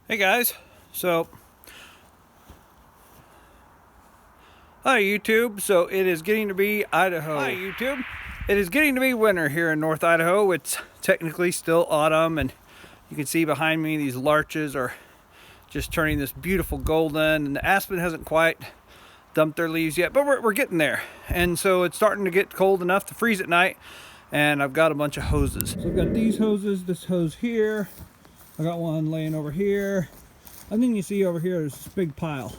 Hey guys, so hi YouTube. So it is getting to be Idaho. Hi YouTube. It is getting to be winter here in North Idaho. It's technically still autumn, and you can see behind me these larches are just turning this beautiful golden, and the aspen hasn't quite dumped their leaves yet, but we're getting there. And so it's starting to get cold enough to freeze at night, and I've got a bunch of hoses. So I've got these hoses, this hose here, I got one laying over here, and then you see over here there's this big pile.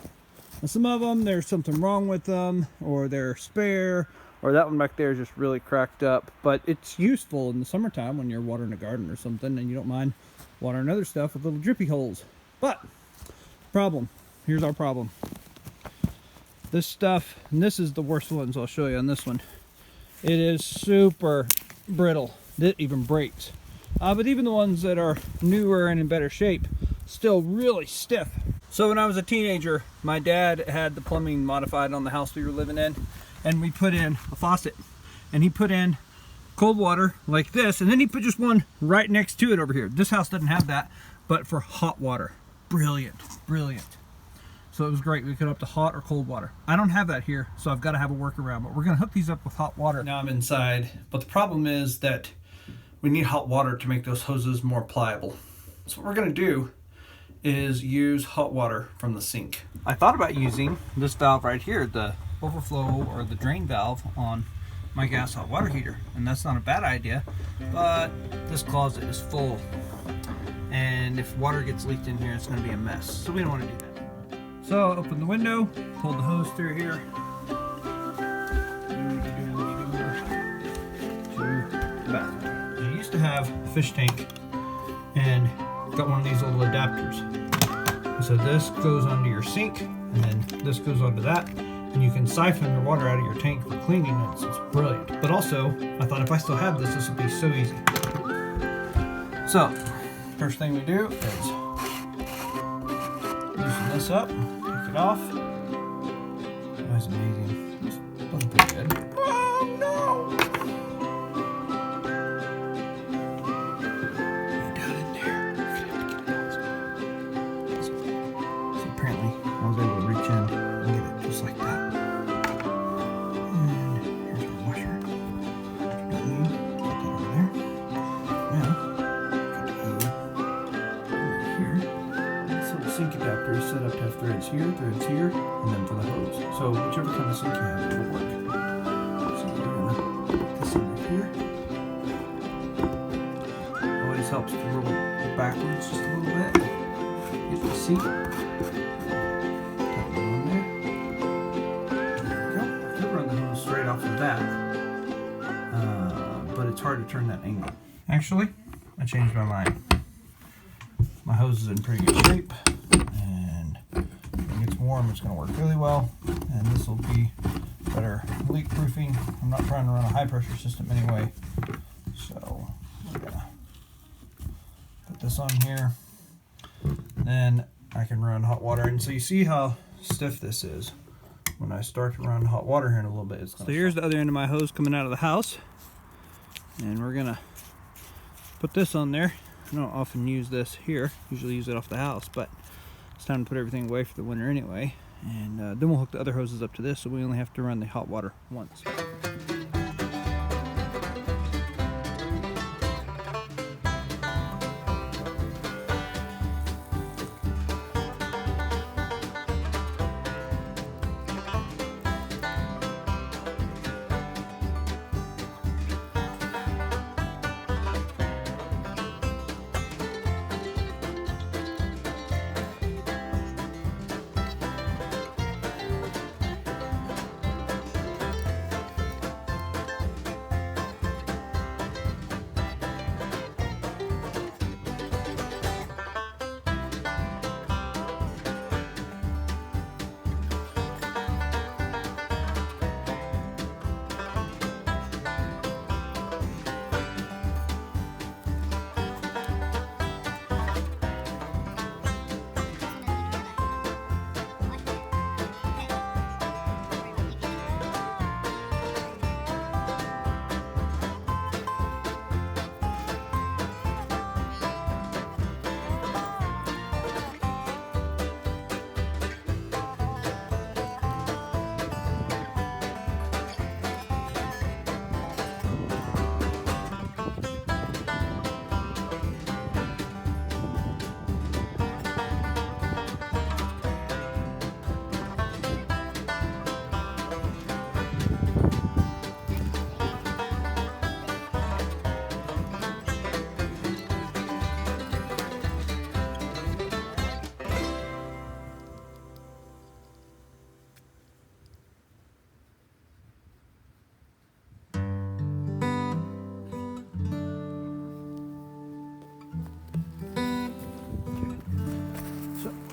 Now some of them, there's something wrong with them, or they're spare, or that one back there is just really cracked up. But it's useful in the summertime when you're watering a garden or something and you don't mind watering other stuff with little drippy holes. But problem, here's our problem. This stuff, and this is the worst ones I'll show you on this one. It is super brittle. It even breaks. But even the ones that are newer and in better shape, still really stiff. So when I was a teenager, my dad had the plumbing modified on the house we were living in, and we put in a faucet, and he put in cold water like this, and then he put just one right next to it over here. This house doesn't have that, but for hot water. Brilliant, brilliant. So it was great. We could up to hot or cold water. I don't have that here, so I've got to have a workaround, but we're going to hook these up with hot water. Now I'm inside, but the problem is that we need hot water to make those hoses more pliable. So what we're going to do is use hot water from the sink. I thought about using this valve right here, the overflow or the drain valve on my gas hot water heater, and that's not a bad idea, but this closet is full, and if water gets leaked in here, it's going to be a mess, so we don't want to do that. So I opened the window, pulled the hose through here to the bathroom. I used to have a fish tank and got one of these little adapters. And so this goes onto your sink, and then this goes onto that, and you can siphon the water out of your tank for cleaning. It's brilliant. But also, I thought if I still had this would be so easy. So, first thing we do is loosen this up, take it off. That's amazing. This doesn't pretty good. Oh no! Sink adapter is set up to have threads here, and then for the hose. So whichever kind of sink you have, it will work. So we're going to put this over here. Always helps to roll it backwards just a little bit. Get the seat. Put it on there. There we go. I could run the hose straight off of that, but it's hard to turn that angle. Actually, I changed my mind. My hose is in pretty good shape, and when it gets warm, it's going to work really well, and this will be better leak proofing. I'm not trying to run a high pressure system anyway, so I'm going to put this on here. Then I can run hot water, and so you see how stiff this is. When I start to run hot water here in a little bit, it's going to. So here's the other end of my hose coming out of the house, and we're going to put this on there. I don't often use this here, usually use it off the house, but it's time to put everything away for the winter anyway. And then we'll hook the other hoses up to this, so we only have to run the hot water once.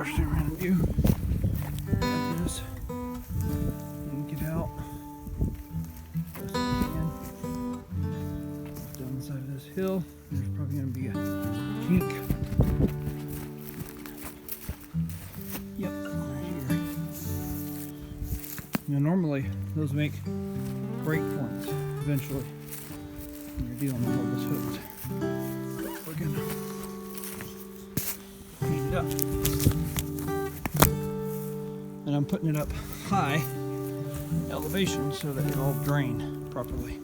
especially around you. Like this. And get out. Best I can. Down the side of this hill. There's probably going to be a kink. Yep, right here. Now normally those make break points eventually when you're dealing with all this hooks. We're gonna clean it up. And I'm putting it up high elevation so that it'll all drain properly.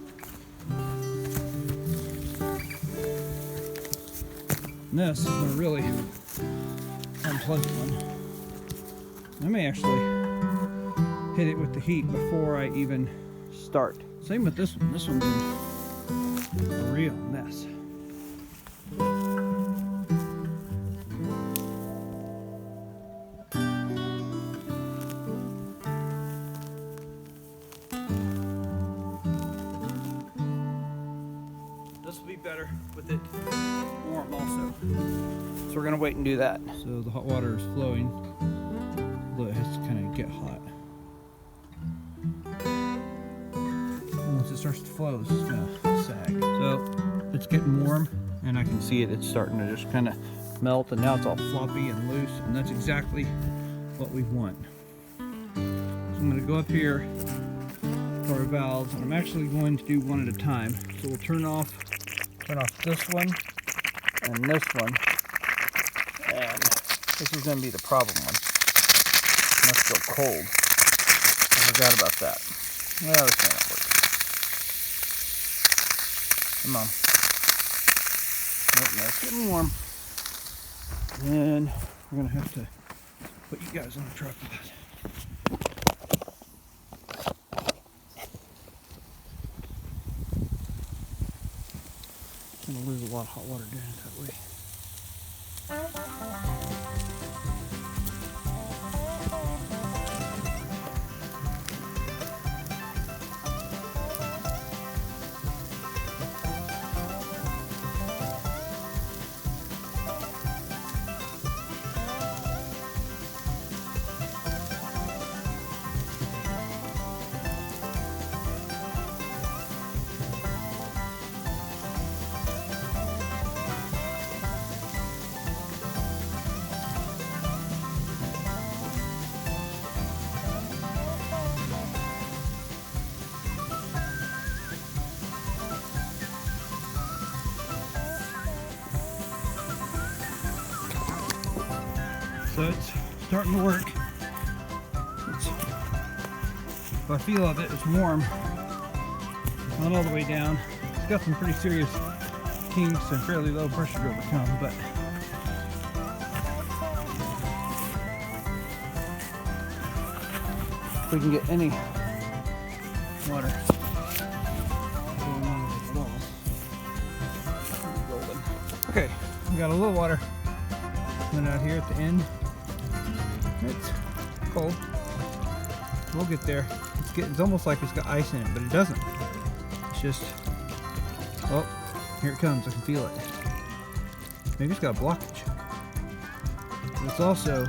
And this is a really unpleasant one. I may actually hit it with the heat before I even start. Same with this one. This one's a real mess. This will be better with it warm also. So we're gonna wait and do that. So the hot water is flowing, although it has to kind of get hot. Once it starts to flow, this is gonna sag. So it's getting warm, and I can see it. It's starting to just kind of melt, and now it's all floppy and loose, and that's exactly what we want. So I'm gonna go up here to our valves, and I'm actually going to do one at a time. So we'll turn off this one and this one, and this is gonna be the problem one. That's still cold. I forgot about that. Well, this may not work. Come on. Nope, no, it's getting warm. And we're gonna have to put you guys on the tripod. I'm gonna lose a lot of hot water doing it that way. So it's starting to work. By feel of it, it's warm. It's not all the way down. It's got some pretty serious kinks and fairly low pressure to overcome, but if we can get any water going on with the walls. Okay, we got a little water coming out here at the end. It's cold. We'll get there. It's almost like it's got ice in it, but it doesn't. It's just, oh, here it comes. I can feel it. Maybe it's got a blockage. But it's also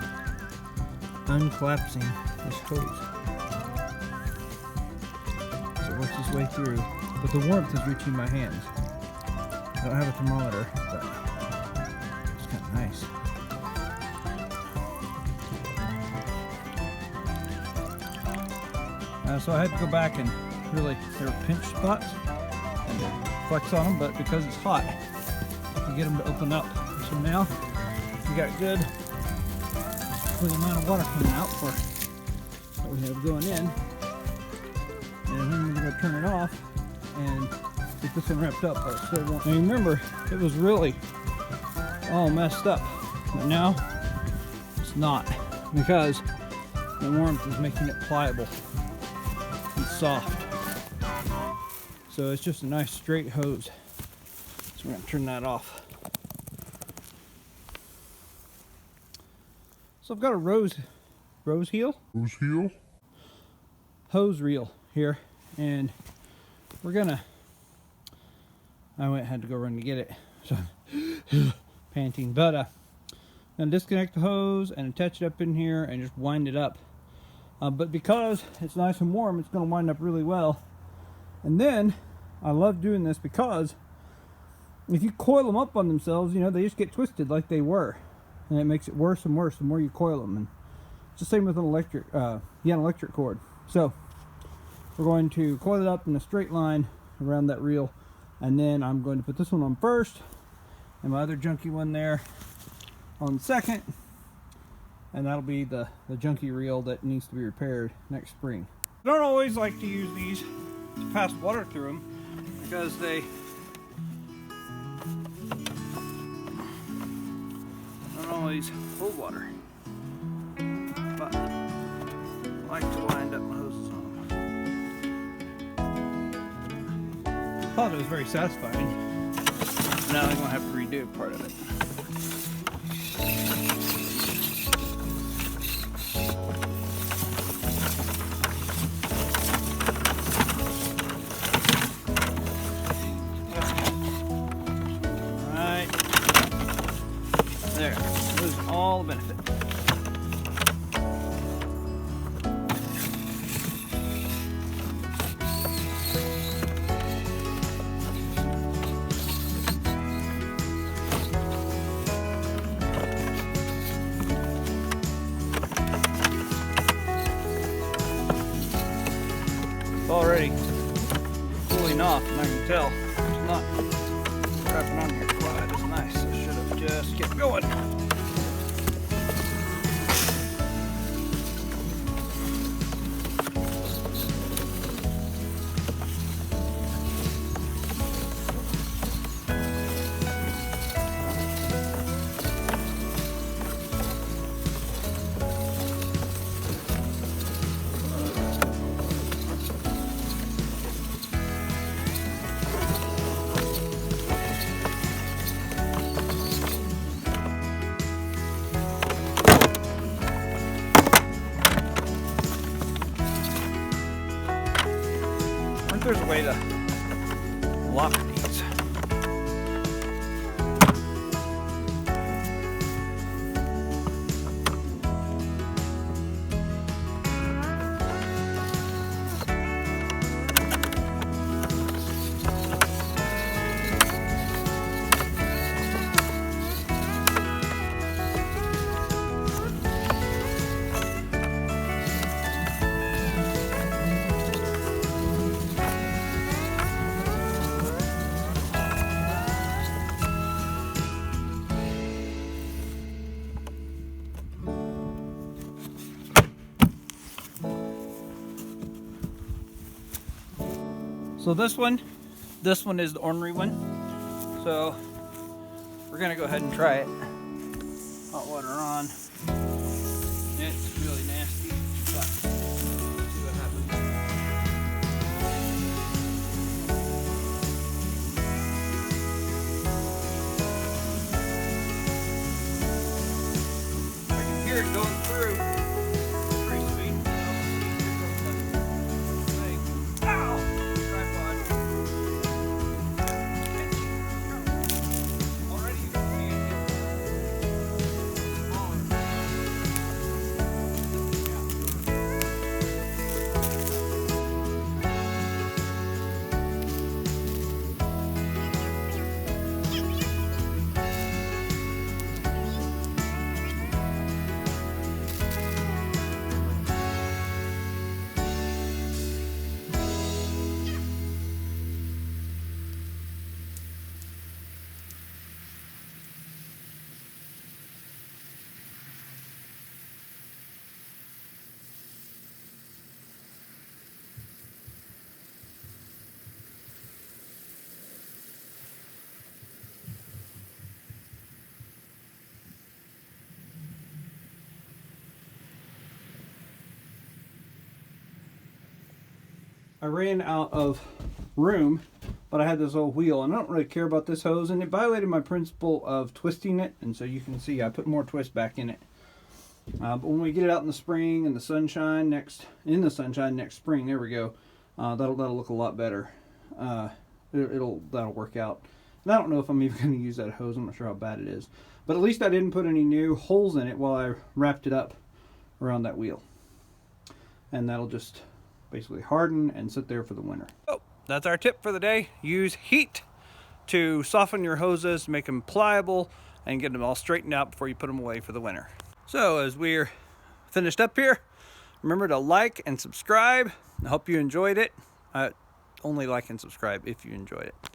uncollapsing this hose. So it works its way through, but the warmth is reaching my hands. I don't have a thermometer, but it's kind of nice. So I had to go back and really, there were pinch spots and flex on them, but because it's hot, I can get them to open up. So now we got good for the amount of water coming out for what we have going in. And then we're going to turn it off and get this one wrapped up, but it still won't. Now remember, it was really all messed up, but now it's not, because the warmth is making it pliable. Soft. So it's just a nice straight hose. So we're going to turn that off. So I've got a hose reel here, and we're gonna, I had to go run to get it, so panting, but and disconnect the hose and attach it up in here and just wind it up. But because it's nice and warm, it's going to wind up really well. And then I love doing this because if you coil them up on themselves, you know, they just get twisted like they were, and it makes it worse and worse the more you coil them. And it's the same with an electric cord. So we're going to coil it up in a straight line around that reel, and then I'm going to put this one on first and my other junky one there on second, and that'll be the junky reel that needs to be repaired next spring. I don't always like to use these to pass water through them because they don't always hold water, but I like to wind up my hoses on them. I thought it was very satisfying. Now I'm going to have to redo part of it. Right there, lose all the benefit. Already cooling off, and I can tell it's not wrapping on here quite as nice. I should have just kept going. I think there's a way to lock these. So this one is the ornery one. So we're gonna go ahead and try it. Hot water on. It's really nasty, but let's see what happens. I can hear it going through. I ran out of room, but I had this old wheel, and I don't really care about this hose, and it violated my principle of twisting it, and so you can see I put more twist back in it. But when we get it out in the spring and the sunshine next spring, there we go. That'll look a lot better. That'll work out. And I don't know if I'm even going to use that hose. I'm not sure how bad it is. But at least I didn't put any new holes in it while I wrapped it up around that wheel. And that'll just basically harden and sit there for the winter. Oh, that's our tip for the day. Use heat to soften your hoses, make them pliable, and get them all straightened out before you put them away for the winter. So as we're finished up here, remember to like and subscribe. I hope you enjoyed it. Only like and subscribe if you enjoyed it.